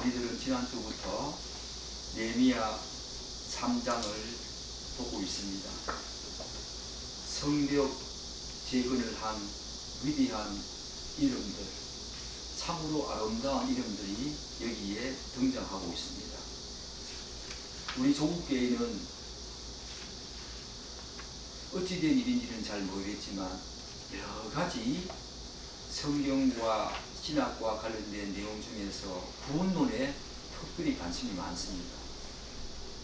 우리들은 지난주부터 느헤미야 3장을 보고 있습니다. 성벽 재건을 한 위대한 이름들, 참으로 아름다운 이름들이 여기에 등장하고 있습니다. 우리 조국교회는 어찌된 일인지는 잘 모르겠지만 여러 가지 성경과 신학과 관련된 내용 중에서 구원론에 특별히 관심이 많습니다.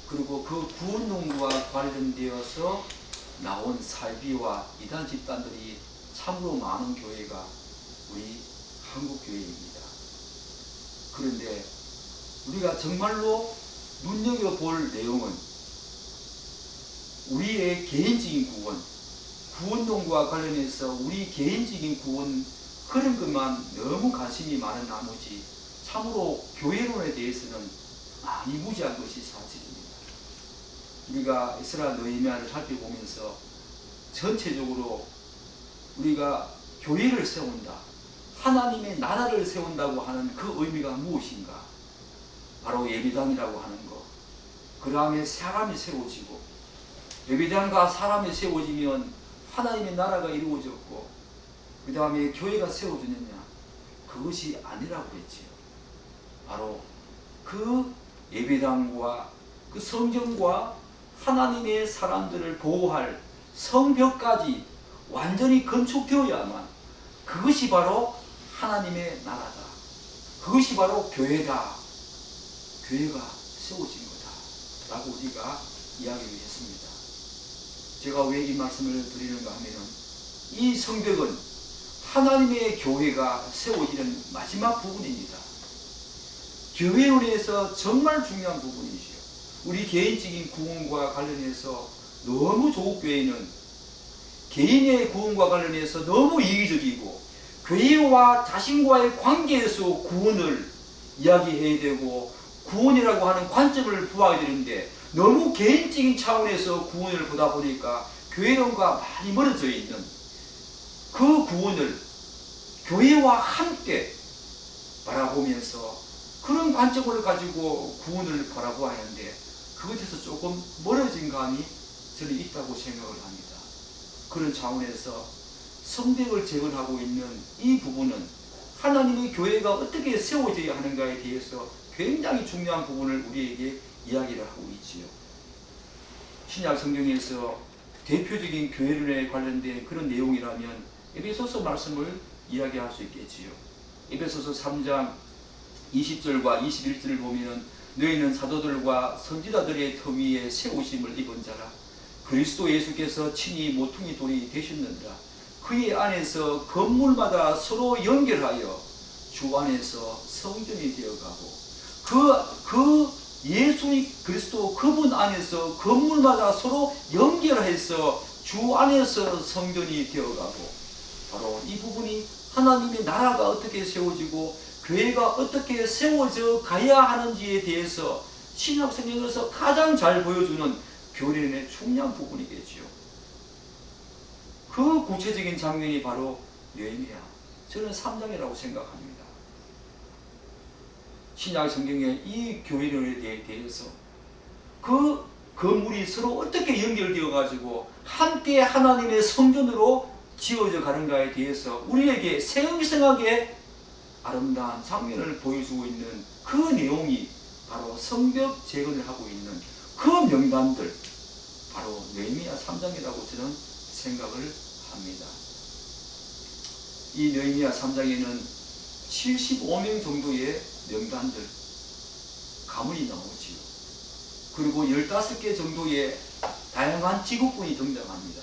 그리고 그 구원론과 관련되어서 나온 사이비와 이단 집단들이 참으로 많은 교회가 우리 한국교회입니다. 그런데 우리가 정말로 눈여겨볼 내용은 우리의 개인적인 구원, 구원론과 관련해서 우리 개인적인 구원 그런 것만 너무 관심이 많은 나머지 참으로 교회론에 대해서는 많이 무지한 것이 사실입니다. 우리가 에스라 느헤미야를 살펴보면서 전체적으로 우리가 교회를 세운다, 하나님의 나라를 세운다고 하는 그 의미가 무엇인가? 바로 예배당이라고 하는 것. 그 다음에 사람이 세워지고, 예배당과 사람이 세워지면 하나님의 나라가 이루어졌고, 그 다음에 교회가 세워지느냐? 그것이 아니라고 했지요. 바로 그 예배당과 그 성전과 하나님의 사람들을 보호할 성벽까지 완전히 건축되어야만 그것이 바로 하나님의 나라다. 그것이 바로 교회다. 교회가 세워진 거다. 라고 우리가 이야기를 했습니다. 제가 왜 이 말씀을 드리는가 하면은 이 성벽은 하나님의 교회가 세워지는 마지막 부분입니다. 교회론에서 정말 중요한 부분이죠. 우리 개인적인 구원과 관련해서 너무 조국교회는 개인의 구원과 관련해서 너무 이기적이고 교회와 자신과의 관계에서 구원을 이야기해야 되고 구원이라고 하는 관점을 부여해야 되는데 너무 개인적인 차원에서 구원을 보다 보니까 교회론과 많이 멀어져 있는 그 구원을 교회와 함께 바라보면서 그런 관점을 가지고 구원을 바라보아야 하는데 그것에서 조금 멀어진 감이 저는 있다고 생각을 합니다. 그런 차원에서 성벽을 재건하고 있는 이 부분은 하나님의 교회가 어떻게 세워져야 하는가에 대해서 굉장히 중요한 부분을 우리에게 이야기를 하고 있지요. 신약 성경에서 대표적인 교회론에 관련된 그런 내용이라면 에베소서 말씀을 이야기할 수 있겠지요. 에베소서 3장 20절과 21절을 보면 너희는 사도들과 선지자들의 터 위에 세우심을 입은 자라. 그리스도 예수께서 친히 모퉁이 돌이 되셨느니라. 그의 안에서 건물마다 서로 연결하여 주 안에서 성전이 되어가고 그 예수 그리스도 그분 안에서 건물마다 서로 연결해서 주 안에서 성전이 되어가고 바로 이 부분이 하나님의 나라가 어떻게 세워지고 교회가 어떻게 세워져 가야 하는지에 대해서 신약 성경에서 가장 잘 보여주는 교회론의 중요한 부분이겠지요. 그 구체적인 장면이 바로 느헤미야. 저는 3장이라고 생각합니다. 신약 성경의 이 교회론에 대해서 그 건물이 서로 어떻게 연결되어 가지고 함께 하나님의 성전으로 지어져 가는가에 대해서 우리에게 생생하게 아름다운 장면을 보여주고 있는 그 내용이 바로 성벽 재건을 하고 있는 그 명단들, 바로 느헤미야 3장이라고 저는 생각을 합니다. 이 느헤미야 3장에는 75명 정도의 명단들, 가문이 나오지요. 그리고 15개 정도의 다양한 직업군이 등장합니다.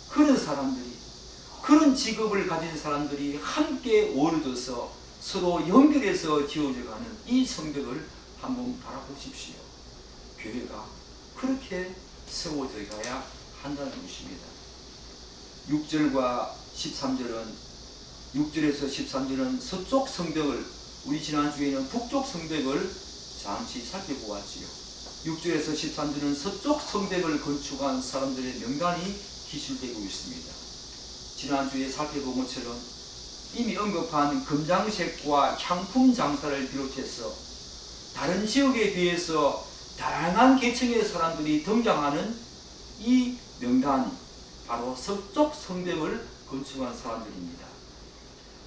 그런 사람들이, 그런 직업을 가진 사람들이 함께 어우러져서 서로 연결해서 지어져가는 이 성벽을 한번 바라보십시오. 교회가 그렇게 세워져 가야 한다는 것입니다. 6절과 13절은 6절에서 13절은 서쪽 성벽을, 우리 지난주에는 북쪽 성벽을 잠시 살펴보았지요. 6절에서 13절은 서쪽 성벽을 건축한 사람들의 명단이 기술되고 있습니다. 지난주에 살펴본 것처럼 이미 언급한 금장색과 향품 장사를 비롯해서 다른 지역에 비해서 다양한 계층의 사람들이 등장하는 이 명단이 바로 서쪽 성벽을 건축한 사람들입니다.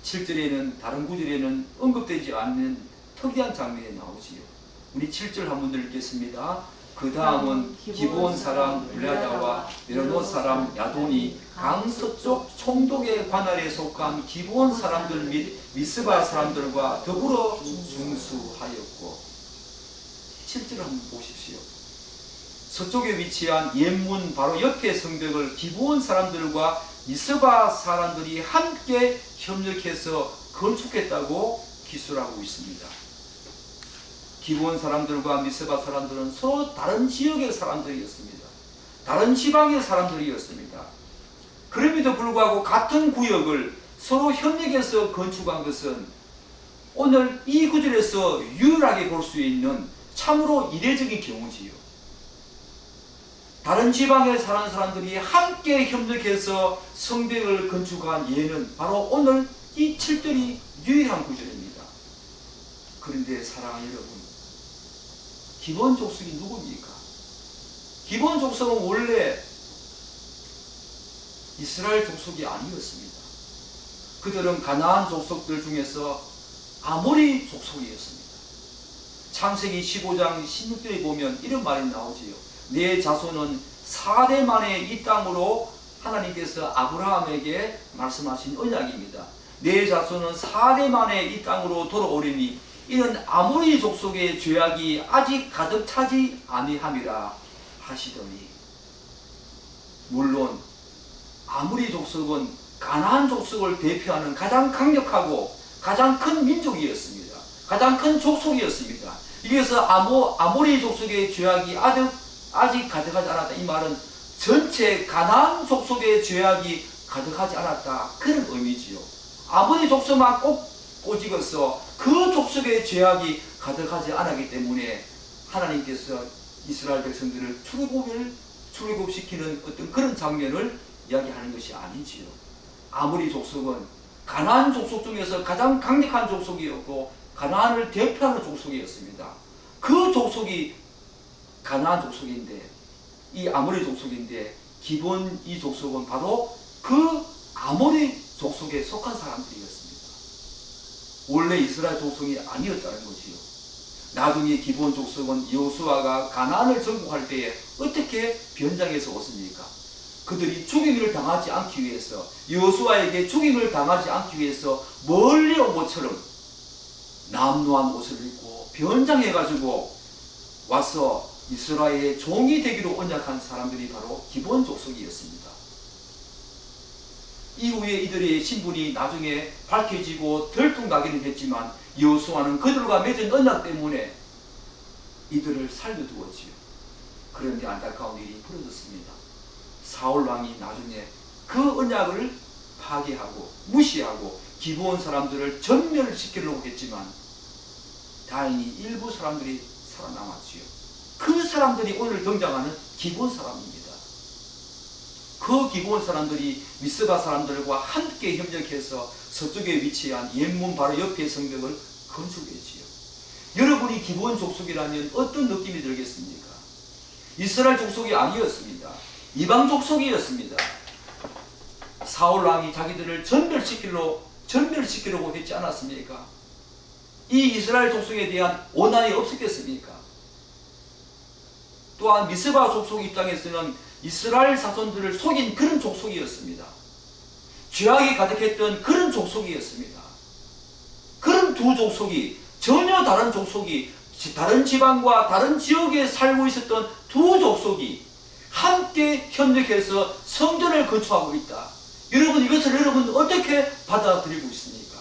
7절에는 다른 구절에는 언급되지 않는 특이한 장면이 나오지요. 우리 7절 한번 읽겠습니다. 그 다음은 기브온 사람 블레다와 메로노 사람 야돈이 강 서쪽 총독의 관할에 속한 기브온 사람들 및 미스바 사람들과 더불어 중수하였고, 7절을 한번 보십시오. 서쪽에 위치한 옛문 바로 옆에 성벽을 기브온 사람들과 미스바 사람들이 함께 협력해서 건축했다고 기술하고 있습니다. 기브온 사람들과 미스바 사람들은 서로 다른 지역의 사람들이었습니다. 다른 지방의 사람들이었습니다. 그럼에도 불구하고 같은 구역을 서로 협력해서 건축한 것은 오늘 이 구절에서 유일하게 볼 수 있는 참으로 이례적인 경우지요. 다른 지방에 사는 사람들이 함께 협력해서 성벽을 건축한 예는 바로 오늘 이 7절이 유일한 구절입니다. 그런데 사랑하는 여러분, 기브온 족속이 누굽니까? 기브온 족속은 원래 이스라엘 족속이 아니었습니다. 그들은 가나안 족속들 중에서 아모리 족속이었습니다. 창세기 15장 16절에 보면 이런 말이 나오지요. 내 자손은 4대 만에 이 땅으로 하나님께서 아브라함에게 말씀하신 언약입니다. 내 자손은 4대 만에 이 땅으로 돌아오리니 이는 아모리 족속의 죄악이 아직 가득 차지 아니함이라 하시더니, 물론 아모리 족속은 가나안 족속을 대표하는 가장 강력하고 가장 큰 민족이었습니다. 가장 큰 족속이었습니다. 이래서 아모리 족속의 죄악이 아직 가득하지 않았다. 이 말은 전체 가나안 족속의 죄악이 가득하지 않았다, 그런 의미지요. 아모리 족속만 꼭 꼬집어서 그 족속의 죄악이 가득하지 않았기 때문에 하나님께서 이스라엘 백성들을 출애굽시키는 어떤 그런 장면을 이야기하는 것이 아니지요. 아모리 족속은 가나안 족속 중에서 가장 강력한 족속이었고 가나안을 대표하는 족속이었습니다. 그 족속이 가나안 족속인데, 이 아모리 족속인데, 기본 이 족속은 바로 그 아모리 족속에 속한 사람들이었습니다. 원래 이스라엘 족속이 아니었다는 거지요. 나중에 기본 족속은 여호수아가 가나안을 정복할 때에 어떻게 변장해서 왔습니까? 그들이 죽임을 당하지 않기 위해서, 여호수아에게 죽임을 당하지 않기 위해서 멀리 온 것처럼 남루한 옷을 입고 변장해가지고 와서 이스라엘의 종이 되기로 언약한 사람들이 바로 기본 족속이었습니다. 이후에 이들의 신분이 나중에 밝혀지고 들통나기는 했지만 여호수아는 그들과 맺은 언약 때문에 이들을 살려두었지요. 그런데 안타까운 일이 벌어졌습니다. 사울 왕이 나중에 그 언약을 파괴하고 무시하고 기브온 사람들을 전멸시키려고 했지만 다행히 일부 사람들이 살아남았지요. 그 사람들이 오늘 등장하는 기브온 사람입니다. 그 기브온 사람들이 미스바 사람들과 함께 협력해서 서쪽에 위치한 옛문 바로 옆에 성벽을 건축했지요. 여러분이 기브온 족속이라면 어떤 느낌이 들겠습니까? 이스라엘 족속이 아니었습니다. 이방 족속이었습니다. 사울 왕이 자기들을 전멸시키려고 했지 않았습니까? 이 이스라엘 족속에 대한 원한이 없었겠습니까? 또한 미스바 족속 입장에서는 이스라엘 자손들을 속인 그런 족속이었습니다. 죄악이 가득했던 그런 족속이었습니다. 그런 두 족속이, 전혀 다른 족속이, 다른 지방과 다른 지역에 살고 있었던 두 족속이 함께 협력해서 성전을 건축하고 있다. 여러분, 이것을 여러분 어떻게 받아들이고 있습니까?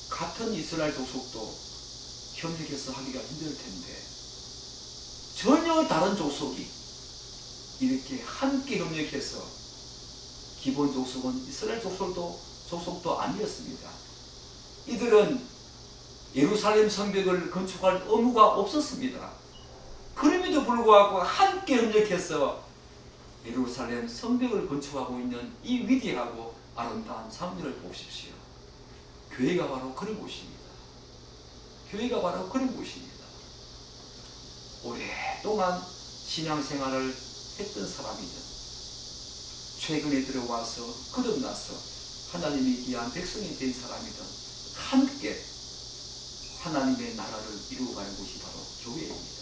같은 이스라엘 족속도 협력해서 하기가 힘들 텐데 전혀 다른 족속이 이렇게 함께 협력해서, 기본 족속은 이스라엘 족속도 아니었습니다. 이들은 예루살렘 성벽을 건축할 의무가 없었습니다. 그럼에도 불구하고 함께 협력해서 예루살렘 성벽을 건축하고 있는 이 위대하고 아름다운 장면을 보십시오. 교회가 바로 그런 곳입니다. 교회가 바로 그런 곳입니다. 오랫동안 신앙생활을 했던 사람이든 최근에 들어와서 거듭나서 하나님이 귀한 백성이 된 사람이든 함께 하나님의 나라를 이루어가는 곳이 바로 교회입니다.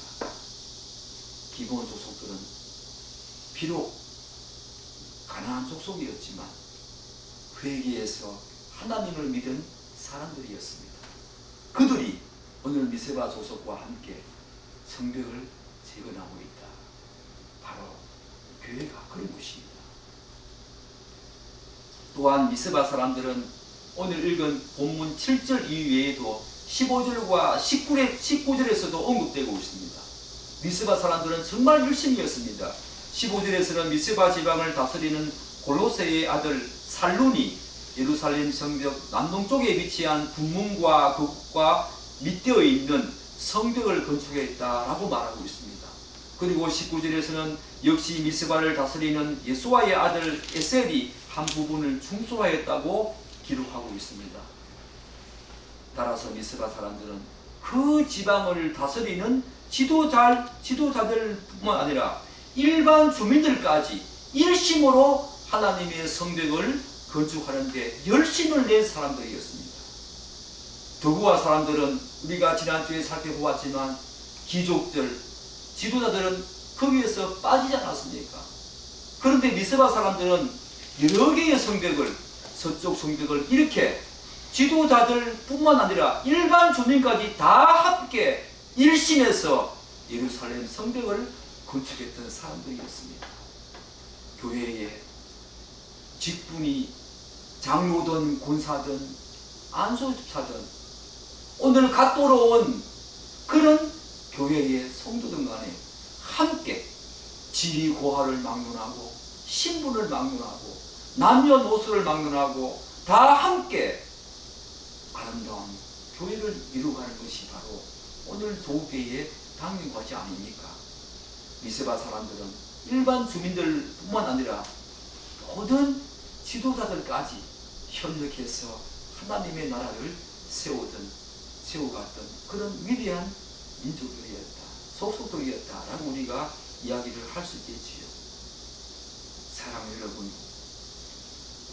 기본 족속들은 비록 가난한 족속이었지만 회개해서 하나님을 믿은 사람들이었습니다. 그들이 오늘 미세바 족속과 함께 성벽을 재건하고 있다. 바로 교회가 그런 곳입니다. 또한 미세바 사람들은 오늘 읽은 본문 7절 이외에도 15절과 19절에서도 언급되고 있습니다. 미세바 사람들은 정말 열심히 했습니다. 15절에서는 미세바 지방을 다스리는 골로새의 아들 살룬이 예루살렘 성벽 남동쪽에 위치한 군문과 그곳과 밑되어 있는 성벽을 건축했다라고 말하고 있습니다. 그리고 19절에서는 역시 미스바를 다스리는 예수아의 아들 에셀이 한 부분을 중수하였다고 기록하고 있습니다. 따라서 미스바 사람들은 그 지방을 다스리는 지도자들뿐만 아니라 일반 주민들까지 일심으로 하나님의 성벽을 건축하는 데 열심을 낸 사람들이었습니다. 도구와 사람들은 우리가 지난주에 살펴보았지만 귀족들, 지도자들은 거기에서 빠지지 않았습니까? 그런데 미스바 사람들은 여러 개의 성벽을, 서쪽 성벽을 이렇게 지도자들 뿐만 아니라 일반 주민까지 다 함께 일심해서 예루살렘 성벽을 건축했던 사람들이었습니다. 교회에 직분이 장로든 권사든 안수집사든 오늘 갓 돌아온 그런 교회의 성도들 간에 함께 지위고하를 막론하고 신분을 막론하고 남녀노소를 막론하고 다 함께 아름다운 교회를 이루어가는 것이 바로 오늘 조국교회의 당면과지 아닙니까? 미세바 사람들은 일반 주민들뿐만 아니라 모든 지도자들까지 협력해서 하나님의 나라를 세워갔던 그런 위대한 민족들이었다, 속속들이었다라고 우리가 이야기를 할 수 있겠지요. 사랑하는 여러분,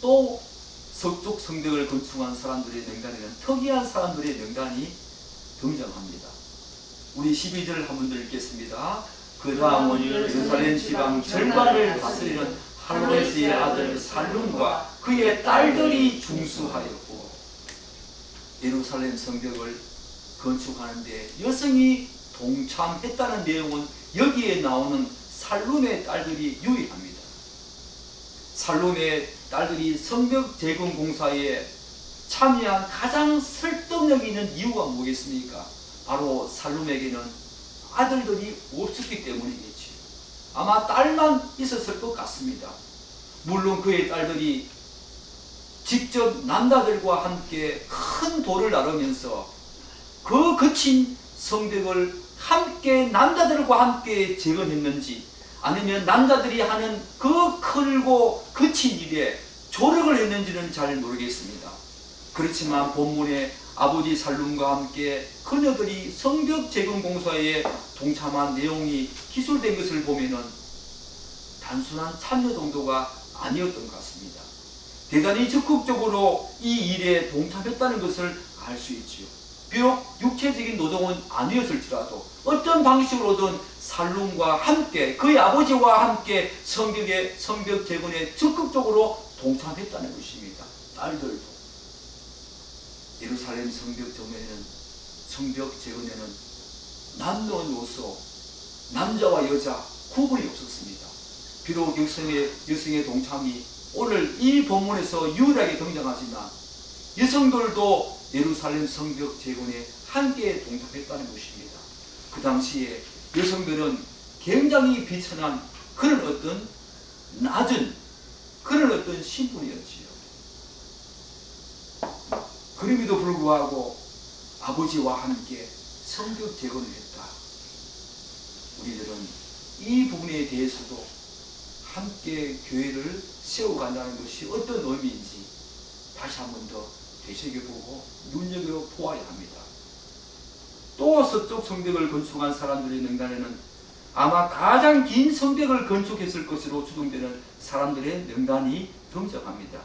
또 서쪽 성벽을 건축한 사람들의 명단에는 특이한 사람들의 명단이 등장합니다. 우리 12절을 한번 더 읽겠습니다. 그 다음은 예루살렘 지방 절반을 다스리는 할로에스의 아들 살룸과 그의 딸들이 중수하였고, 예루살렘 성벽을 건축하는데 여성이 동참했다는 내용은 여기에 나오는 살룸의 딸들이 유일합니다. 살룸의 딸들이 성벽 재건 공사에 참여한 가장 설득력 있는 이유가 뭐겠습니까? 바로 살룸에게는 아들들이 없었기 때문이겠지요. 아마 딸만 있었을 것 같습니다. 물론 그의 딸들이 직접 남자들과 함께 큰 돌을 나르면서 그 거친 성벽을 함께 남자들과 함께 재건했는지, 아니면 남자들이 하는 그 크고 거친 일에 조력을 했는지는 잘 모르겠습니다. 그렇지만 본문에 아버지 살룸과 함께 그녀들이 성벽 재건 공사에 동참한 내용이 기술된 것을 보면은 단순한 참여 정도가 아니었던 것 같습니다. 대단히 적극적으로 이 일에 동참했다는 것을 알 수 있지요. 비록 육체적인 노동은 아니었을지라도 어떤 방식으로든 살룸과 함께 그의 아버지와 함께 성벽 재건에 적극적으로 동참했다는 것입니다. 딸들도 예루살렘 성벽 재건에는 남녀노소, 남자와 여자 구분이 없었습니다. 비록 여성의 동참이 오늘 이 본문에서 유일하게 등장하지만 여성들도 예루살렘 성벽 재건에 함께 동참했다는 것입니다. 그 당시에 여성들은 굉장히 비천한 그런 어떤 낮은 그런 어떤 신분이었지요. 그럼에도 불구하고 아버지와 함께 성벽 재건을 했다. 우리들은 이 부분에 대해서도 함께 교회를 세워간다는 것이 어떤 의미인지 다시 한 번 더 되새겨보고 눈여겨보아야 합니다. 또 서쪽 성벽을 건축한 사람들의 명단에는 아마 가장 긴 성벽을 건축했을 것으로 추정되는 사람들의 명단이 등장합니다.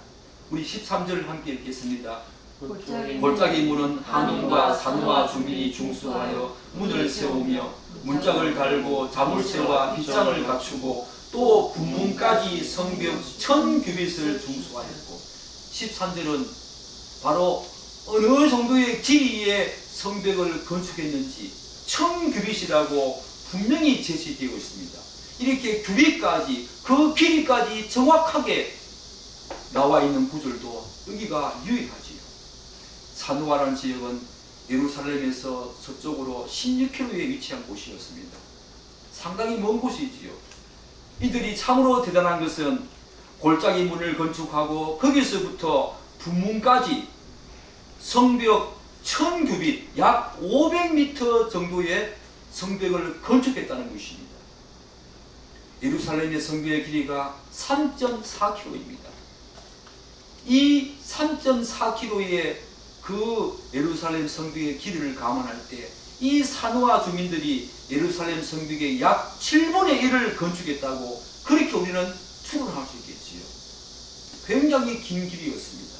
우리 13절 함께 읽겠습니다. 골짜기 문은 한온과 산호와 주민이 중수하여 문을 세우며 문짝을 달고 자물쇠와 빗장을 갖추고 또 분문까지 성벽 1000규빗을 중수하였고, 13절은 바로 어느 정도의 길이의 성벽을 건축했는지 1000규빗이라고 분명히 제시되어 있습니다. 이렇게 규빗까지, 그 길이까지 정확하게 나와 있는 구절도 여기가 유일하지요. 산호아라는 지역은 예루살렘에서 서쪽으로 16km에 위치한 곳이었습니다. 상당히 먼 곳이지요. 이들이 참으로 대단한 것은 골짜기 문을 건축하고 거기서부터 분문까지 성벽 1000규빗, 약 500m 정도의 성벽을 건축했다는 것입니다. 예루살렘의 성벽의 길이가 3.4km입니다. 이 3.4km의 그 예루살렘 성벽의 길이를 감안할 때 이 산호아 주민들이 예루살렘 성벽의 약 7분의 1을 건축했다고 그렇게 우리는 추론할 수 있겠지요. 굉장히 긴 길이였습니다.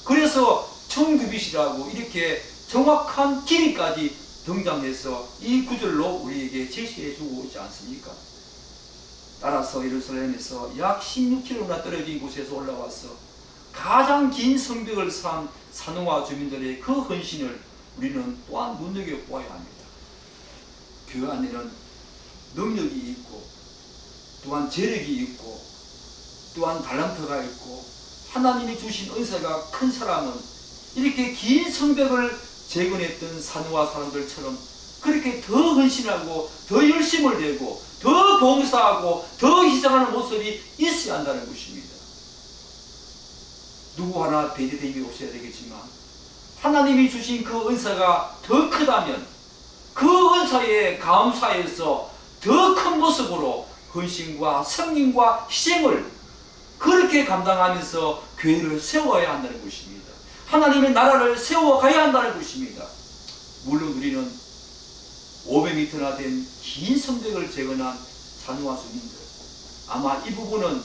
그래서 1000규빗이라고 이렇게 정확한 길이까지 등장해서 이 구절로 우리에게 제시해 주고 있지 않습니까? 따라서 예루살렘에서 약 16km나 떨어진 곳에서 올라와서 가장 긴 성벽을 쌓은 산호아 주민들의 그 헌신을 우리는 또한 눈여겨보아야 합니다. 그 안에는 능력이 있고 또한 재력이 있고 또한 달란트가 있고 하나님이 주신 은사가 큰 사람은 이렇게 긴 성벽을 재건했던 산호아 사람들처럼 그렇게 더 헌신하고 더 열심을 내고 더 봉사하고 더 희생하는 모습이 있어야 한다는 것입니다. 누구 하나 배제됨이 없어야 되겠지만 하나님이 주신 그 은사가 더 크다면 그 은사에 감사해서 더 큰 모습으로 헌신과 성령과 희생을 그렇게 감당하면서 교회를 세워야 한다는 것입니다. 하나님의 나라를 세워가야 한다는 것입니다. 물론 우리는 500m나 된 긴 성벽을 재건한 산호아 주민들, 아마 이 부분은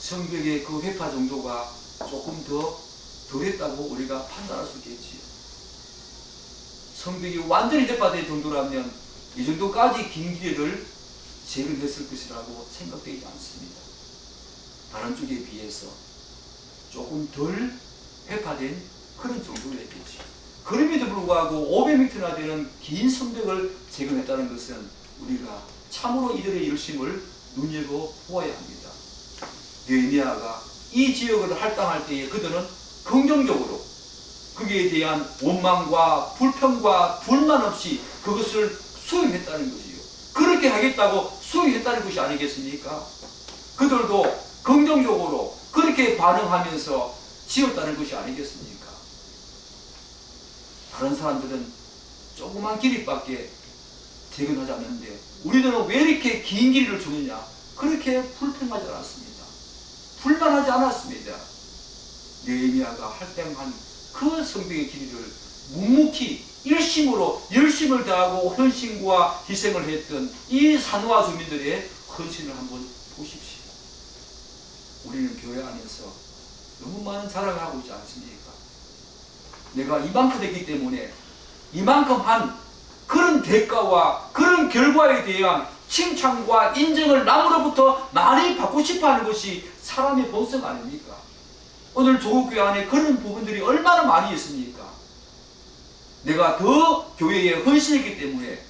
성벽의 그 회파 정도가 조금 더 덜했다고 우리가 판단할 수 있겠지요. 성벽이 완전히 대파될 정도라면 이 정도까지 긴 길이를 재건했을 것이라고 생각되지 않습니다. 다른 쪽에 비해서 조금 덜 회파된 그런 정도였겠죠. 그럼에도 불구하고 500m나 되는 긴 성벽을 재건했다는 것은 우리가 참으로 이들의 열심을 눈여겨보아야 합니다. 느헤미야가 이 지역을 할당할 때에 그들은 긍정적으로 거기에 대한 원망과 불평과 불만 없이 그것을 수용했다는 것이요. 그렇게 하겠다고 수용했다는 것이 아니겠습니까? 그들도 긍정적으로 그렇게 반응하면서 지었다는 것이 아니겠습니까? 다른 사람들은 조그만 길이밖에 재건하지 않는데 우리들은 왜 이렇게 긴 길이를 주느냐? 그렇게 불평하지 않았습니다. 불만하지 않았습니다. 느헤미야가 할당한 그 성벽의 길이를 묵묵히 일심으로 열심을 다하고 헌신과 희생을 했던 이 산호아 주민들의 헌신을 한번 보십시오. 우리는 교회 안에서 너무 많은 자랑을 하고 있지 않습니까? 내가 이만큼 됐기 때문에 이만큼 한 그런 대가와 그런 결과에 대한 칭찬과 인정을 남으로부터 많이 받고 싶어 하는 것이 사람의 본성 아닙니까? 오늘 조국교회 안에 그런 부분들이 얼마나 많이 있습니까? 내가 더 교회에 헌신했기 때문에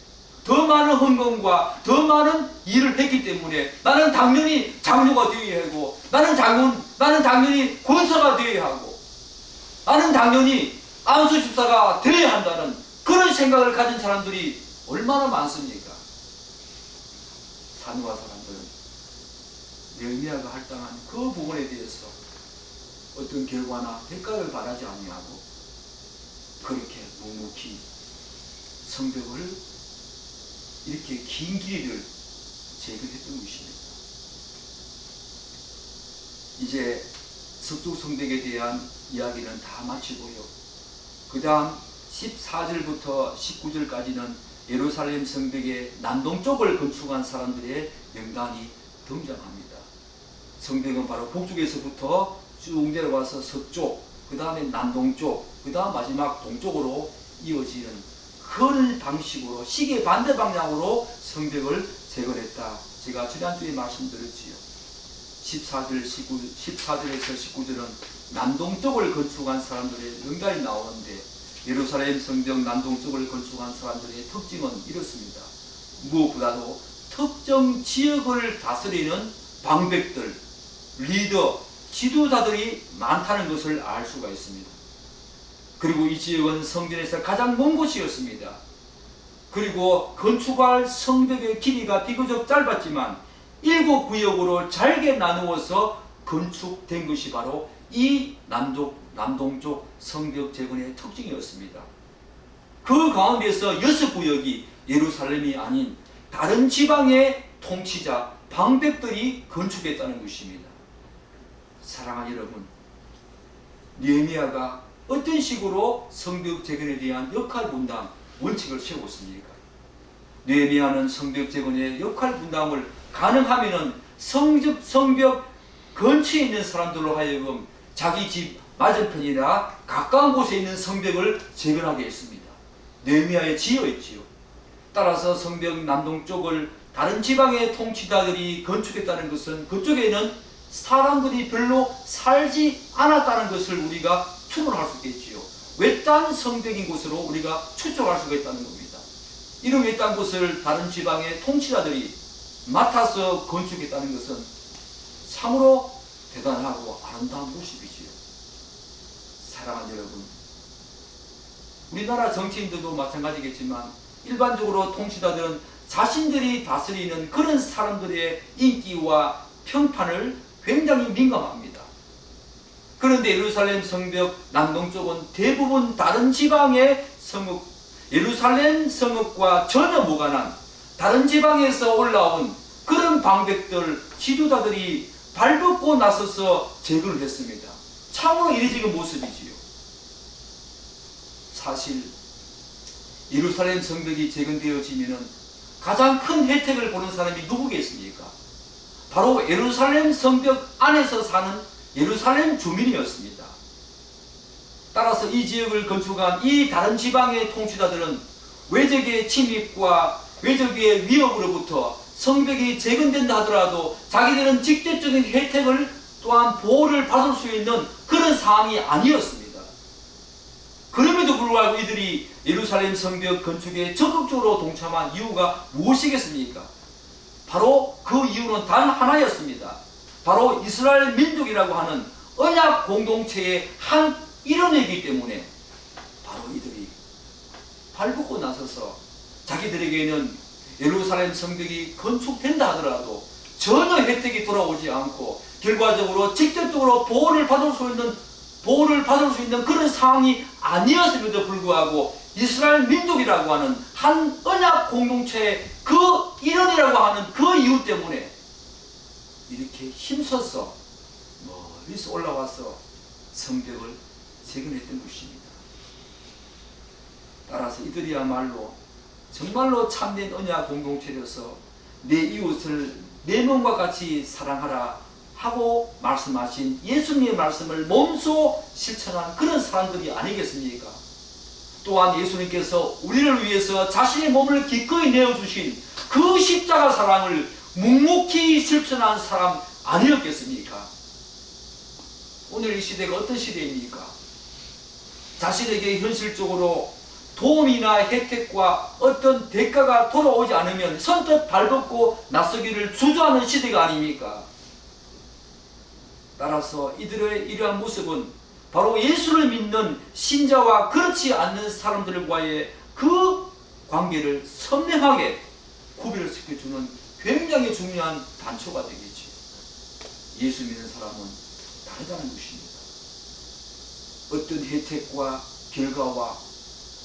더 많은 헌금과 더 많은 일을 했기 때문에 나는 당연히 장로가 되어야 하고 나는 당연히 권사가 되어야 하고 나는 당연히 안수 집사가 되어야 한다는 그런 생각을 가진 사람들이 얼마나 많습니까? 산호아 사람들은 느헤미야가 할당한 그 부분에 대해서 어떤 결과나 대가를 바라지 아니하고 그렇게 묵묵히 성벽을 이렇게 긴 길이를 재건했던 것입니다. 이제 석조 성벽에 대한 이야기는 다 마치고요. 그 다음 14절부터 19절까지는 예루살렘 성벽의 남동쪽을 건축한 사람들의 명단이 등장합니다. 성벽은 바로 북쪽에서부터 쭉 내려와서 서쪽, 그 다음에 남동쪽, 그 다음 마지막 동쪽으로 이어지는 그런 방식으로 시계 반대 방향으로 성벽을 재건했다. 제가 지난주에 말씀드렸지요. 14절에서 19절은 남동쪽을 건축한 사람들의 명단이 나오는데, 예루살렘 성벽 남동쪽을 건축한 사람들의 특징은 이렇습니다. 무엇보다도 특정 지역을 다스리는 방백들, 리더, 지도자들이 많다는 것을 알 수가 있습니다. 그리고 이 지역은 성전에서 가장 먼 곳이었습니다. 그리고 건축할 성벽의 길이가 비교적 짧았지만 7구역으로 잘게 나누어서 건축된 것이 바로 이 남동쪽 성벽 재건의 특징이었습니다. 그 가운데서 6구역이 예루살렘이 아닌 다른 지방의 통치자, 방백들이 건축했다는 것입니다. 사랑하는 여러분, 느헤미야가 어떤 식으로 성벽 재건에 대한 역할 분담 원칙을 세웠습니까? 느헤미야는 성벽 재건의 역할 분담을 가능하면은 성벽 근처에 있는 사람들로 하여금 자기 집 맞은편이나 가까운 곳에 있는 성벽을 재건하게 했습니다. 느헤미야의 지혜였지요. 따라서 성벽 남동쪽을 다른 지방의 통치자들이 건축했다는 것은 그쪽에는 사람들이 별로 살지 않았다는 것을 우리가 추론할 수 있겠지요. 외딴 성벽인 곳으로 우리가 추측할 수가 있다는 겁니다. 이런 외딴 곳을 다른 지방의 통치자들이 맡아서 건축했다는 것은 참으로 대단하고 아름다운 모습이지요. 사랑하는 여러분, 우리나라 정치인들도 마찬가지겠지만 일반적으로 통치자들은 자신들이 다스리는 그런 사람들의 인기와 평판을 굉장히 민감합니다. 그런데 예루살렘 성벽 남동쪽은 대부분 다른 지방의 성읍, 예루살렘 성읍과 전혀 무관한 다른 지방에서 올라온 그런 방백들, 지도자들이 발벗고 나서서 재건을 했습니다. 참으로 이례적인 모습이지요. 사실 예루살렘 성벽이 재건되어지면 가장 큰 혜택을 보는 사람이 누구겠습니까? 바로 예루살렘 성벽 안에서 사는 예루살렘 주민이었습니다. 따라서 이 지역을 건축한 이 다른 지방의 통치자들은 외적의 침입과 외적의 위협으로부터 성벽이 재건된다 하더라도 자기들은 직접적인 혜택을 또한 보호를 받을 수 있는 그런 상황이 아니었습니다. 그럼에도 불구하고 이들이 예루살렘 성벽 건축에 적극적으로 동참한 이유가 무엇이겠습니까? 바로 그 이유는 단 하나였습니다. 바로 이스라엘 민족이라고 하는 언약 공동체의 한 일원이기 때문에 바로 이들이 발벗고 나서서 자기들에게는 예루살렘 성벽이 건축된다 하더라도 전혀 혜택이 돌아오지 않고 결과적으로 직접적으로 보호를 받을 수 있는 그런 상황이 아니었음에도 불구하고 이스라엘 민족이라고 하는 한 언약 공동체의 그 일원이라고 하는 그 이유 때문에 이렇게 힘써서 멀리서 올라와서 성벽을 재건했던 것입니다. 따라서 이들이야말로 정말로 참된 언약 공동체로서 내 이웃을 내 몸과 같이 사랑하라 하고 말씀하신 예수님의 말씀을 몸소 실천한 그런 사람들이 아니겠습니까? 또한 예수님께서 우리를 위해서 자신의 몸을 기꺼이 내어주신 그 십자가 사랑을 묵묵히 실천한 사람 아니었겠습니까? 오늘 이 시대가 어떤 시대입니까? 자신에게 현실적으로 도움이나 혜택과 어떤 대가가 돌아오지 않으면 선뜻 발벗고 나서기를 주저하는 시대가 아닙니까? 따라서 이들의 이러한 모습은 바로 예수를 믿는 신자와 그렇지 않는 사람들과의 그 관계를 선명하게 구별을 시켜주는 굉장히 중요한 단초가 되겠죠. 예수 믿는 사람은 다르다는 것입니다. 어떤 혜택과 결과와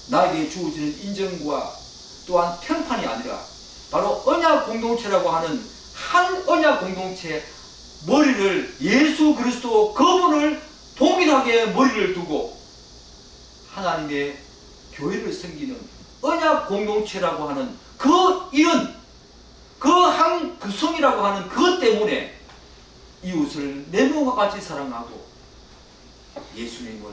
나에게 주어지는 인정과 또한 평판이 아니라 바로 언약 공동체라고 하는 한 언약 공동체 머리를 예수 그리스도 그분을 동일하게 머리를 두고 하나님의 교회를 섬기는 언약 공동체라고 하는 그 이런 그 성이라고 하는 그것 때문에 이웃을 내 몸과 같이 사랑하고 예수님을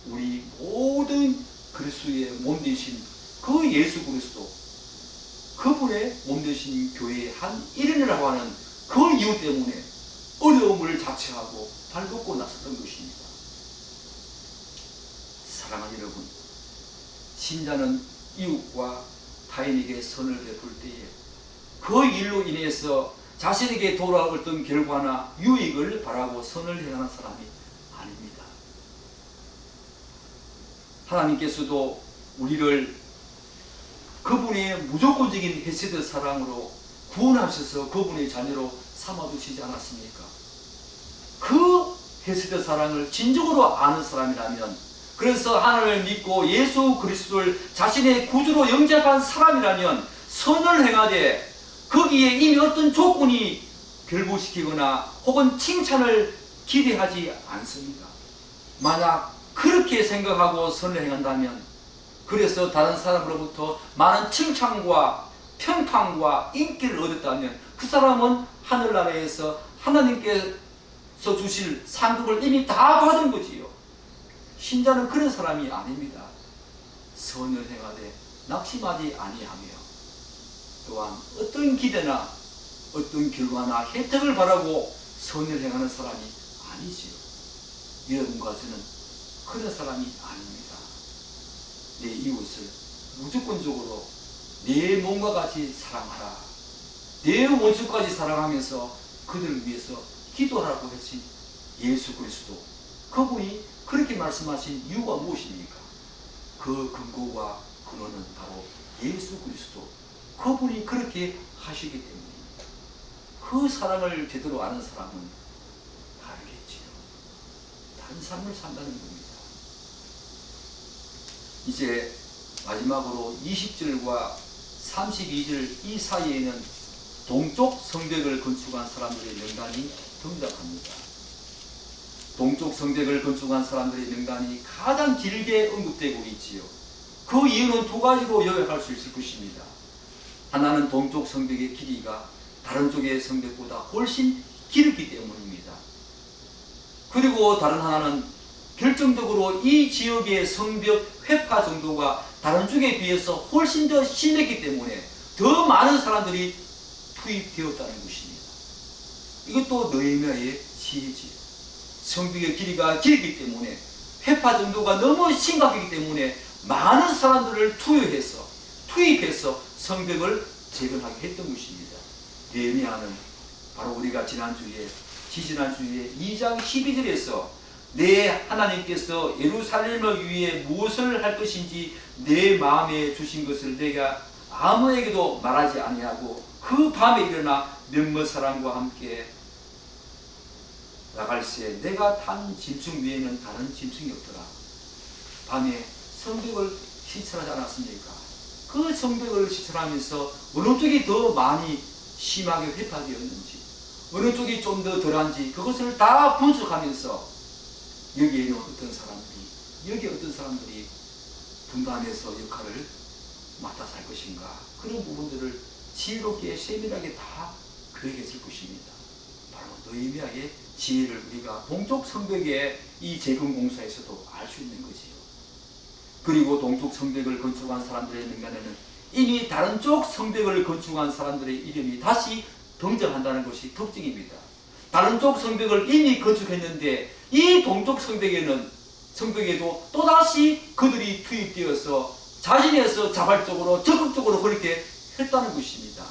우리 모든 그리스도의 몸 되신 그 예수 그리스도 그분의 몸 되신 교회의 한 일인이라고 하는 그 이유 때문에 어려움을 자처하고 발벗고 나섰던 것입니다. 사랑하는 여러분, 신자는 이웃과 타인에게 선을 베풀 때에 그 일로 인해서 자신에게 돌아올 어떤 결과나 유익을 바라고 선을 행하는 사람이 아닙니다. 하나님께서도 우리를 그분의 무조건적인 헤세드 사랑으로 구원하셔서 그분의 자녀로 삼아두시지 않았습니까? 그 헤세드 사랑을 진정으로 아는 사람이라면, 그래서 하나님을 믿고 예수 그리스도를 자신의 구주로 영접한 사람이라면 선을 행하되 거기에 이미 어떤 조건이 결부시키거나 혹은 칭찬을 기대하지 않습니다. 만약 그렇게 생각하고 선을 행한다면, 그래서 다른 사람으로부터 많은 칭찬과 평판과 인기를 얻었다면 그 사람은 하늘나라에서 하나님께서 주실 상급을 이미 다 받은 거지요. 신자는 그런 사람이 아닙니다. 선을 행하되 낙심하지 아니하며 또한 어떤 기대나 어떤 결과나 혜택을 바라고 선을 행하는 사람이 아니지요. 여러분과 저는 그런 사람이 아닙니다. 내 이웃을 무조건적으로 내 몸과 같이 사랑하라. 내 원수까지 사랑하면서 그들을 위해서 기도하라고 하신 예수 그리스도, 그분이 그렇게 말씀하신 이유가 무엇입니까? 그 근거와 근원은 바로 예수 그리스도, 그분이 그렇게 하시기 때문입니다. 그 사랑을 제대로 아는 사람은 다르겠지요. 다른 삶을 산다는 겁니다. 이제 마지막으로 20절과 32절 이 사이에는 동쪽 성벽을 건축한 사람들의 명단이 등장합니다. 동쪽 성벽을 건축한 사람들의 명단이 가장 길게 언급되고 있지요. 그 이유는 두 가지로 요약할 수 있을 것입니다. 하나는 동쪽 성벽의 길이가 다른 쪽의 성벽보다 훨씬 길었기 때문입니다. 그리고 다른 하나는 결정적으로 이 지역의 성벽 회파 정도가 다른 쪽에 비해서 훨씬 더 심했기 때문에 더 많은 사람들이 투입되었다는 것입니다. 이것도 느헤미야의 지혜지요. 성벽의 길이가 길기 때문에 회파 정도가 너무 심각하기 때문에 많은 사람들을 투입해서 성벽을 재건하게 했던 것입니다. 느헤미야는 바로 우리가 지지난주에 2장 12절에서 내 하나님께서 예루살렘을 위해 무엇을 할 것인지 내 마음에 주신 것을 내가 아무에게도 말하지 아니하고 그 밤에 일어나 몇몇 사람과 함께 나갈새 내가 탄 짐승 위에는 다른 짐승이 없더라. 밤에 성벽을 시찰하지 않았습니까? 그 성벽을 시찰하면서 어느 쪽이 더 많이 심하게 회파되었는지, 어느 쪽이 좀 더 덜한지 그것을 다 분석하면서 여기에는 여기 어떤 사람들이 분담해서 역할을 맡아서 할 것인가, 그런 부분들을 지혜롭게 세밀하게 다 그려냈을 것입니다. 바로 느헤미야의 지혜를 우리가 동쪽 성벽의 이 재건 공사에서도 알 수 있는 거지요. 그리고 동쪽 성벽을 건축한 사람들의 명단에는 이미 다른 쪽 성벽을 건축한 사람들의 이름이 다시 등장한다는 것이 특징입니다. 다른 쪽 성벽을 이미 건축했는데 이 동쪽 성벽에도 또다시 그들이 투입되어서 자진해서 자발적으로 적극적으로 그렇게 했다는 것입니다.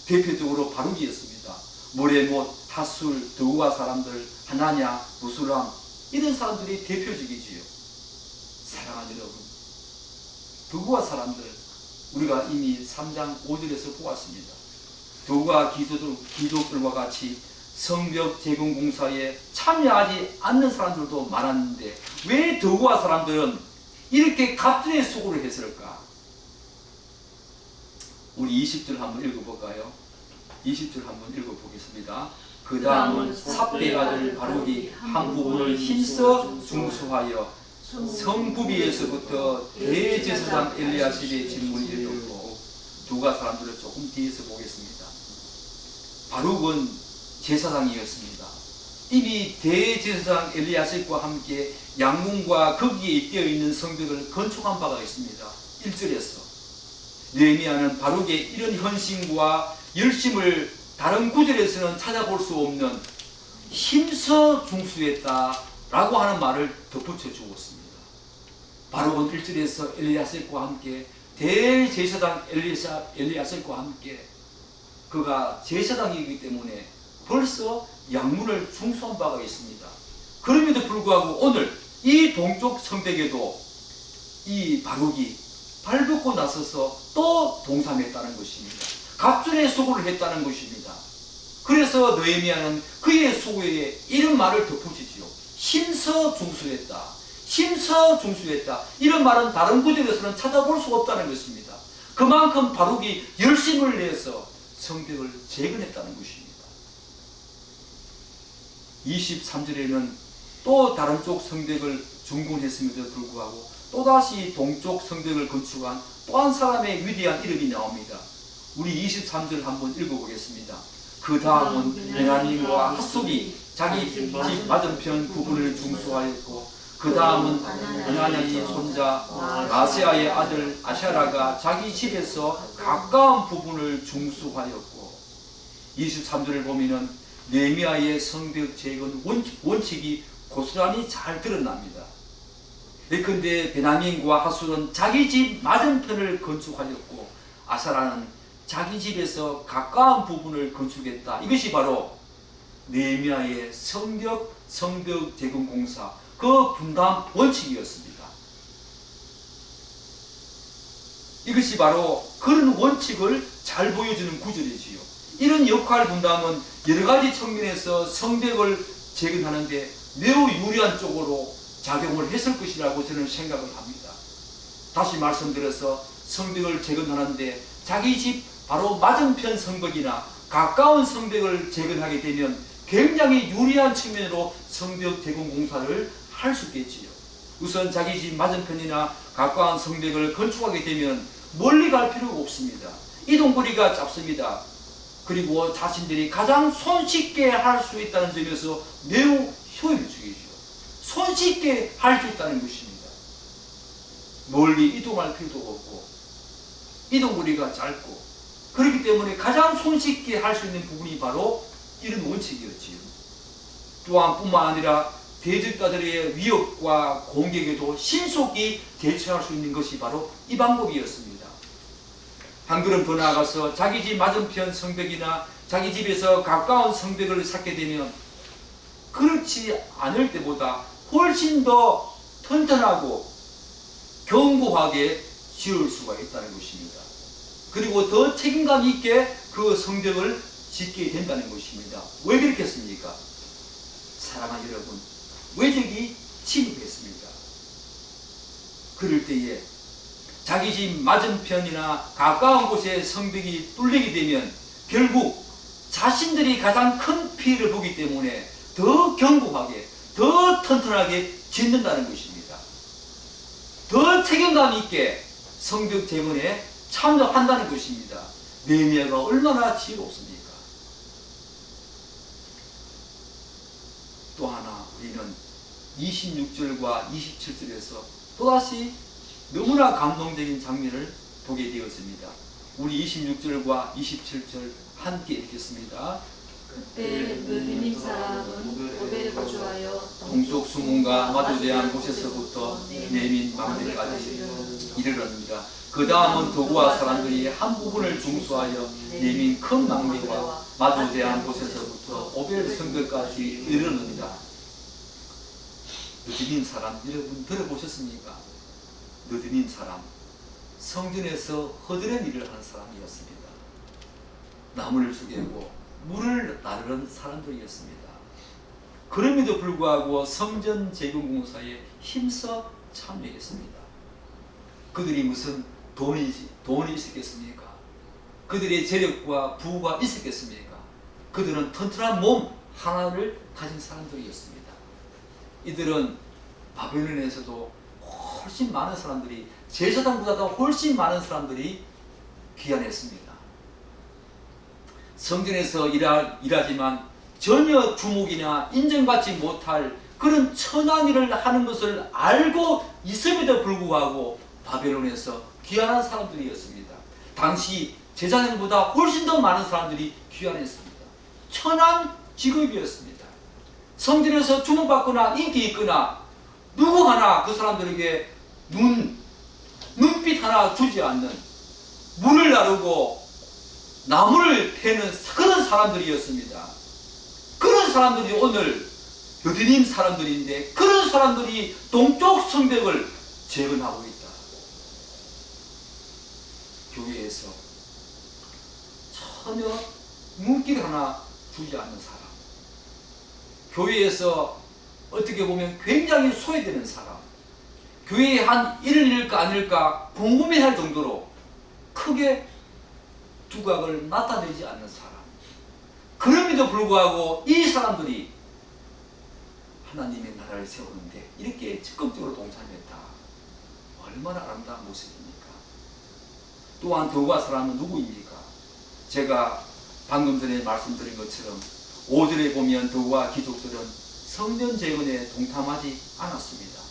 대표적으로 바루기였습니다. 모레못, 하술, 드우가 사람들, 하나냐, 무술람, 이런 사람들이 대표적이지요. 사랑하는 여러분, 드우가 사람들 우리가 이미 3장 5절에서 보았습니다. 드우가 귀족들과 같이 성벽 재건 공사에 참여하지 않는 사람들도 많았는데 왜 드우가 사람들은 이렇게 갑절의 수고를 했을까? 우리 20절 한번 읽어볼까요? 20절 한번 읽어보겠습니다. 그 다음은 삽의 아들 바룩이 한 부분을 힘써 중수하여 성부비에서부터 대제사장 엘리야십의 질문이 이르렀고, 두가 사람들을 조금 뒤에서 보겠습니다. 바룩은 제사장이었습니다. 이미 대제사장 엘리야십과 함께 양문과 거기에 띄어 있는 성벽을 건축한 바가 있습니다. 1절에서 느헤미야는 바룩의 이런 헌신과 열심을 다른 구절에서는 찾아볼 수 없는 힘써 중수했다라고 하는 말을 덧붙여 주었습니다. 바룩은 1절에서 엘리야십과 함께 대제사장 엘리야십과 함께 그가 제사장이기 때문에 벌써 양문을 중수한 바가 있습니다. 그럼에도 불구하고 오늘 이 동쪽 성벽에도 이 바룩이 발벗고 나서서 또 동참했다는 것입니다. 갑절의 수고를 했다는 것입니다. 그래서 느헤미야는 그의 수고에 이런 말을 덧붙이지요. 힘써 중수했다. 힘써 중수했다. 이런 말은 다른 구절에서는 찾아볼 수 없다는 것입니다. 그만큼 바룩이 열심을 내서 성벽을 재건했다는 것입니다. 23절에는 또 다른 쪽 성벽을 준공했음에도 불구하고 또다시 동쪽 성벽을 건축한 또 한 사람의 위대한 이름이 나옵니다. 우리 23절 한번 읽어보겠습니다. 그 다음은 베냐민과 핫속이 자기 집 맞은편 부분을 중수하였고, 그 다음은 베냐민의 손자 라세아의 아들 아샤라가 자기 집에서 가까운 부분을 중수하였고, 23절을 보면은 느헤미야의 성벽 재건 원칙이 고스란히 잘 드러납니다. 예컨대 베냐민과 핫술은 자기 집 맞은편을 건축하였고, 아사라는 자기 집에서 가까운 부분을 건축했다. 이것이 바로 느헤미야의 성벽 재건 공사 그 분담 원칙이었습니다. 이것이 바로 그런 원칙을 잘 보여주는 구절이지요. 이런 역할 분담은 여러 가지 측면에서 성벽을 재건하는데 매우 유리한 쪽으로 작용을 했을 것이라고 저는 생각을 합니다. 다시 말씀드려서 성벽을 재건하는데 자기 집 바로 맞은편 성벽이나 가까운 성벽을 재건하게 되면 굉장히 유리한 측면으로 성벽 재건 공사를 할 수 있겠지요. 우선 자기 집 맞은편이나 가까운 성벽을 건축하게 되면 멀리 갈 필요가 없습니다. 이동거리가 짧습니다. 그리고 자신들이 가장 손쉽게 할 수 있다는 점에서 매우 효율적이죠. 손쉽게 할 수 있다는 것입니다. 멀리 이동할 필요도 없고 이동거리가 짧고, 그렇기 때문에 가장 손쉽게 할 수 있는 부분이 바로 이런 원칙이었지요. 또한 뿐만 아니라 대적자들의 위협과 공격에도 신속히 대처할 수 있는 것이 바로 이 방법이었습니다. 한 걸음 더 나아가서 자기 집 맞은편 성벽이나 자기 집에서 가까운 성벽을 쌓게 되면 그렇지 않을 때보다 훨씬 더 튼튼하고 견고하게 지을 수가 있다는 것입니다. 그리고 더 책임감 있게 그 성벽을 짓게 된다는 것입니다. 왜 그렇겠습니까? 사랑하는 여러분, 외적이 침입했습니다. 그럴 때에 자기 집 맞은편이나 가까운 곳에 성벽이 뚫리게 되면 결국 자신들이 가장 큰 피해를 보기 때문에 더 견고하게, 더 튼튼하게 짓는다는 것입니다. 더 책임감 있게 성벽 재건에 참여한다는 것입니다. 느헤미야가 얼마나 지혜롭습니까? 또 하나 우리는 26절과 27절에서 또다시 너무나 감동적인 장면을 보게 되었습니다. 우리 26절과 27절 함께 읽겠습니다. 그때 그 베님 사람은 오벨을 거주하여 동쪽 수문과 마주대한 곳에서부터 네민 망대까지 이르렀습니다. 그 다음은 도구와 사람들이 한 부분을 중수하여 네민 큰 망대와 마주대한 곳에서부터 오벨 성벽까지 이르렀습니다. 느드민 사람 여러분 들어보셨습니까? 느드민 사람 성전에서 허드렛 일을 하는 사람이었습니다. 나무를 죽이고 물을 나르는 사람들이었습니다. 그럼에도 불구하고 성전 재건 공사에 힘써 참여했습니다. 그들이 무슨 돈이 있었겠습니까? 그들의 재력과 부가 있었겠습니까? 그들은 튼튼한 몸, 하나를 가진 사람들이었습니다. 이들은 바벨론에서도 훨씬 많은 사람들이, 제사장보다도 훨씬 많은 사람들이 귀환했습니다. 성전에서 일하지만 전혀 주목이나 인정받지 못할 그런 천한 일을 하는 것을 알고 있음에도 불구하고 바벨론에서 귀환한 사람들이었습니다. 당시 제사장보다 훨씬 더 많은 사람들이 귀환했습니다. 천한 직업이었습니다. 성전에서 주목받거나 인기 있거나 누구 하나 그 사람들에게 눈빛 하나 주지 않는, 문을 나르고 나무를 패는 그런 사람들이었습니다. 그런 사람들이 오늘 여드님 사람들인데, 그런 사람들이 동쪽 성벽을 재건하고 있다. 교회에서 전혀 눈길 하나 주지 않는 사람, 교회에서 어떻게 보면 굉장히 소외되는 사람, 교회에 한 이런 일일까 아닐까 궁금해할 정도로 크게 두각을 나타내지 않는 사람, 그럼에도 불구하고 이 사람들이 하나님의 나라를 세우는데 이렇게 적극적으로 동참했다. 얼마나 아름다운 모습입니까? 또한 더우와 사람은 누구입니까? 제가 방금 전에 말씀드린 것처럼 5절에 보면 더우와 귀족들은 성전 재건에 동참하지 않았습니다.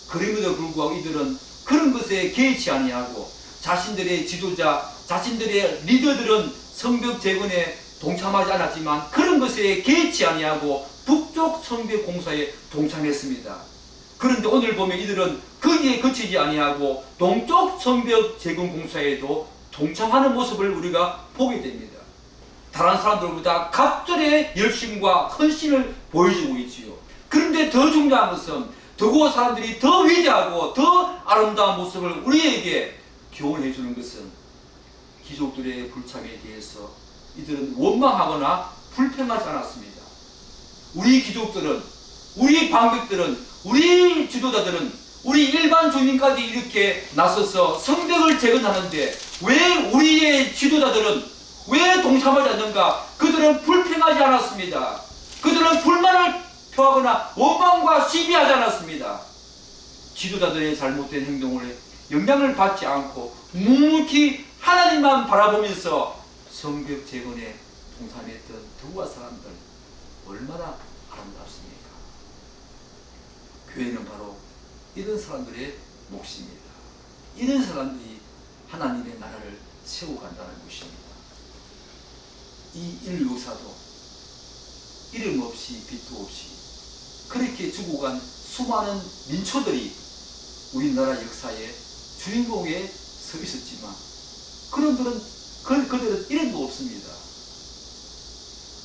그럼에도 불구하고 이들은 그런 것에 개의치 아니하고, 자신들의 지도자, 자신들의 리더들은 성벽 재건에 동참하지 않았지만 그런 것에 개의치 아니하고 북쪽 성벽 공사에 동참했습니다. 그런데 오늘 보면 이들은 거기에 그치지 아니하고 동쪽 성벽 재건 공사에도 동참하는 모습을 우리가 보게 됩니다. 다른 사람들보다 갑절의 열심과 헌신을 보여주고 있지요. 그런데 더 중요한 것은 더구와 사람들이 더 위대하고 더 아름다운 모습을 우리에게 교훈해 주는 것은, 귀족들의 불참에 대해서 이들은 원망하거나 불평하지 않았습니다. 우리 귀족들은, 우리 방백들은, 우리 지도자들은, 우리 일반 주민까지 이렇게 나서서 성벽을 재건하는데 왜 우리의 지도자들은 왜 동참하지 않는가? 그들은 불평하지 않았습니다. 그들은 불만을 표하거나 원망과 시비하지 않았습니다. 지도자들의 잘못된 행동을 영향을 받지 않고 묵묵히 하나님만 바라보면서 성벽 재건에 동참했던 두와 사람들, 얼마나 아름답습니까? 교회는 바로 이런 사람들의 몫입니다. 이런 사람들이 하나님의 나라를 세우고 간다는 것입니다. 이 인류 역사도 이름 없이 빛도 없이 그렇게 죽어간 수많은 민초들이 우리나라 역사의 주인공에 서 있었지만 그들은 이름도 없습니다.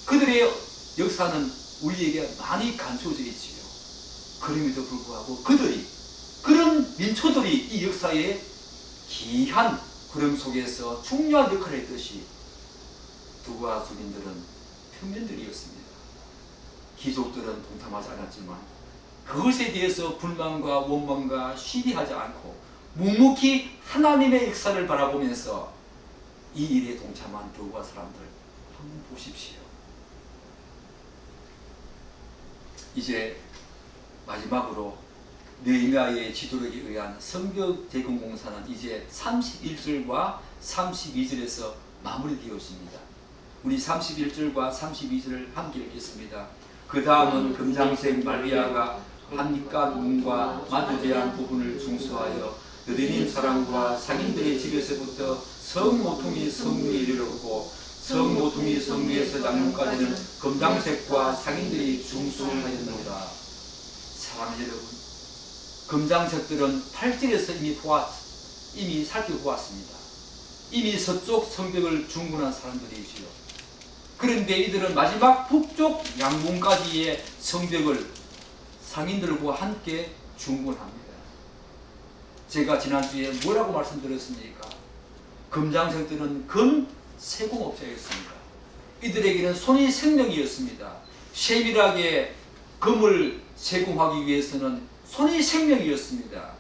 그들의 역사는 우리에게 많이 간추어져 있지요. 그럼에도 불구하고 그런 민초들이 이 역사의 귀한 구름 속에서 중요한 역할을 했듯이 두와 주민들은 평민들이었습니다. 귀족들은 동참하지 않았지만 그것에 대해서 불만과 원망과 시비하지 않고 묵묵히 하나님의 역사를 바라보면서 이 일에 동참한 두와 사람들 한번 보십시오. 이제 마지막으로 느헤미야의 지도력에 의한 성벽 재건 공사는 이제 31절과 32절에서 마무리되었습니다. 우리 31절과 32절을 함께 읽겠습니다. 그 다음은 금장색 말리아가 한니까 문과 마주대한 부분을 중수하여 느헤님 사람과 상인들의 집에서부터 성모퉁이 성루에 이르렀고 성모퉁이 성루에서 장문까지는 금장색과 상인들이 중수하였느니라. 사랑하는 여러분, 금장색들은 8절에서 이미 살펴보았습니다. 이미 서쪽 성벽을 중건한 사람들이지요. 그런데 이들은 마지막 북쪽 양문까지의 성벽을 상인들과 함께 중건합니다. 제가 지난주에 뭐라고 말씀드렸습니까? 금장색들은 금 세공업자였습니다. 이들에게는 손이 생명이었습니다. 세밀하게 금을 세공하기 위해서는 손이 생명이었습니다.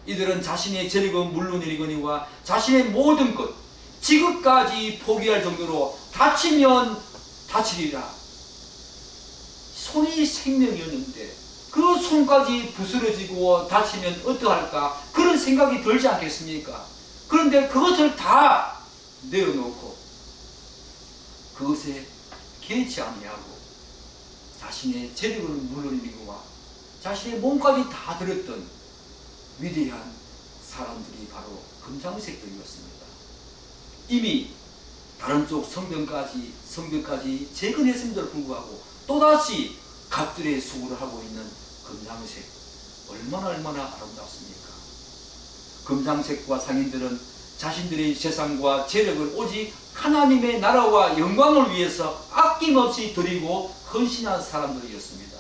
이들은 자신의 재력은 물론이거니와 자신의 모든 것, 직업까지 포기할 정도로 다치면 다치리라. 손이 생명이었는데 그 손까지 부스러지고 다치면 어떡할까 그런 생각이 들지 않겠습니까? 그런데 그것을 다 내어놓고 그것에 개의치 아니하고 자신의 재력을 물러내리고와 자신의 몸까지 다 들었던 위대한 사람들이 바로 금장색들이었습니다. 이미 다른 쪽 성벽까지 재건했음에도 불구하고 또다시 갑들의 수고를 하고 있는 금장색, 얼마나 아름답습니까? 금장색과 상인들은 자신들의 재산과 재력을 오직 하나님의 나라와 영광을 위해서 아낌없이 드리고 헌신한 사람들이었습니다.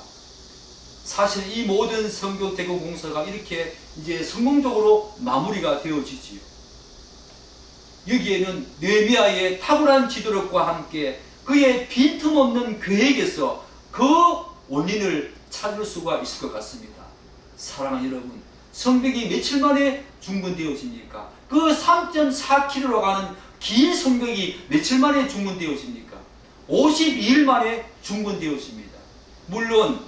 사실 이 모든 성벽 대고 공사가 이렇게 이제 성공적으로 마무리가 되어지지요. 여기에는 느헤미야의 탁월한 지도력과 함께 그의 빈틈없는 계획에서 그 원인을 찾을 수가 있을 것 같습니다. 사랑하는 여러분, 성벽이 며칠 만에 중건되어집니까? 그 3.4km로 가는 긴 성벽이 며칠 만에 중건되어집니까? 52일 만에 중건되어집니다. 물론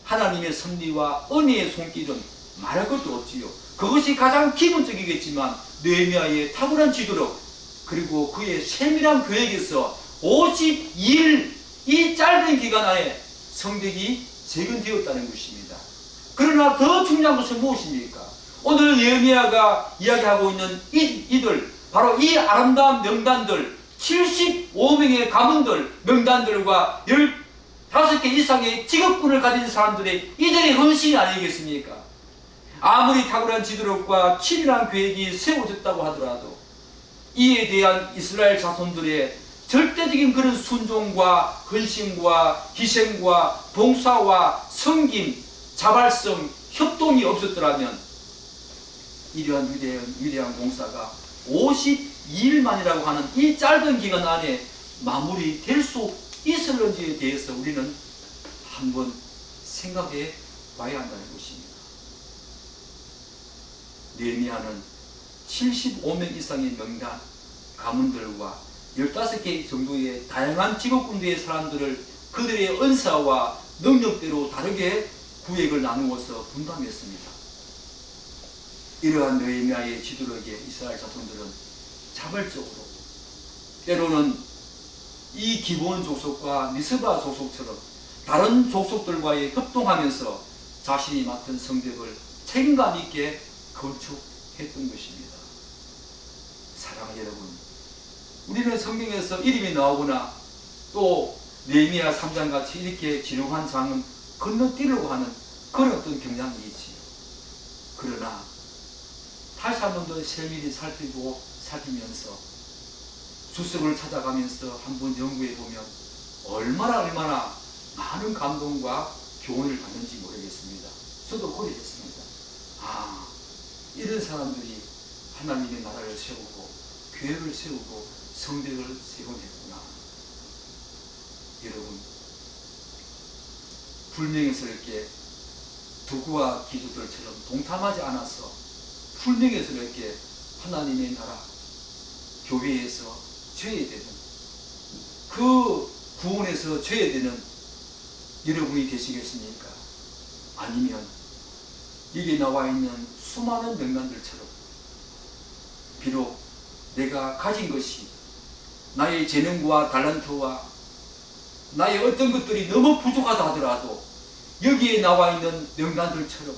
하나님의 섭리와 은혜의 손길은 말할 것도 없지요. 그것이 가장 기본적이겠지만 느헤미야의 탁월한 지도력 그리고 그의 세밀한 계획에서 52일 이 짧은 기간 안에 성벽이 재건되었다는 것입니다. 그러나 더 중요한 것은 무엇입니까? 오늘 예레미야가 이야기하고 있는 이들 바로 이 아름다운 명단들 75명의 가문들 명단들과 15개 이상의 직업군을 가진 사람들의 이들의 헌신이 아니겠습니까? 아무리 탁월한 지도력과 치밀한 계획이 세워졌다고 하더라도 이에 대한 이스라엘 자손들의 절대적인 그런 순종과 헌신과 희생과 봉사와 섬김, 자발성, 협동이 없었더라면 이러한 위대한 공사가 52일 만이라고 하는 이 짧은 기간 안에 마무리될 수 있을런지에 대해서 우리는 한번 생각해 봐야 한다는 것입니다. 느헤미야는 75명 이상의 명단, 가문들과 15개 정도의 다양한 직업군대의 사람들을 그들의 은사와 능력대로 다르게 구획을 나누어서 분담했습니다. 이러한 느헤미야의 지도력에 이스라엘 자손들은 자발적으로 때로는 이 기브온 족속과 미스바 족속처럼 다른 족속들과의 협동하면서 자신이 맡은 성벽을 책임감 있게 건축했던 것입니다. 사랑하는 여러분, 우리는 성경에서 이름이 나오거나 또 느헤미야 3장 같이 이렇게 진용한 장은 건너뛰려고 하는 그런 어떤 경향이 있지요. 그러나 다시 한 번 더 세밀히 살피면서 주석을 찾아가면서 한번 연구해 보면 얼마나 많은 감동과 교훈을 받는지 모르겠습니다. 저도 그랬습니다. 이런 사람들이 하나님의 나라를 세우고 교회를 세우고 성벽을 세우겠구나. 여러분, 불명예스럽게 두구와 기도들처럼 동참하지 않아서 불명예스럽게 하나님의 나라 교회에서 죄되는 그 구원에서 죄되는 여러분이 되시겠습니까? 아니면 여기 나와 있는 수많은 명단들처럼 비록 내가 가진 것이 나의 재능과 달란트와 나의 어떤 것들이 너무 부족하다 하더라도 여기에 나와 있는 명단들처럼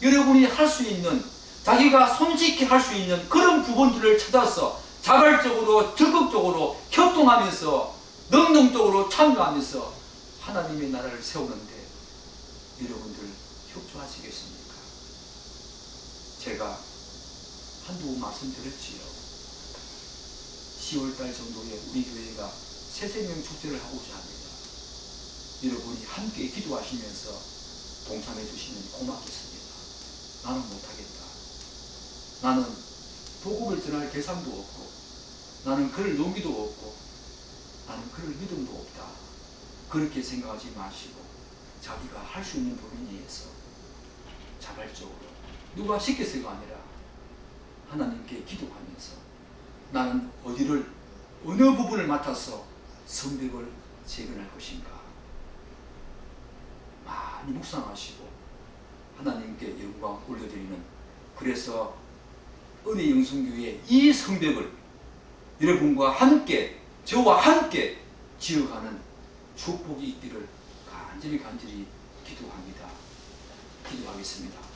여러분이 할 수 있는 자기가 손쉽게 할 수 있는 그런 부분들을 찾아서 자발적으로 적극적으로 협동하면서 능동적으로 참여하면서 하나님의 나라를 세우는데 여러분들 협조하시겠습니까? 제가 한두 말씀드렸지요. 10월달 정도에 우리 교회가 새생명 축제를 하고자 합니다. 여러분이 함께 기도하시면서 동참해 주시면 고맙겠습니다. 나는 못하겠다. 나는 복음을 전할 대상도 없고 나는 그럴 용기도 없고 나는 그럴 믿음도 없다. 그렇게 생각하지 마시고 자기가 할 수 있는 범위내에서 자발적으로 누가 시켜서가 아니라 하나님께 기도하면서 나는 어느 부분을 맡아서 성벽을 재건할 것인가. 많이 묵상하시고 하나님께 영광 올려드리는, 그래서 은혜 영성교회 이 성벽을 여러분과 함께, 저와 함께 지어가는 축복이 있기를 간절히 기도합니다. 기도하겠습니다.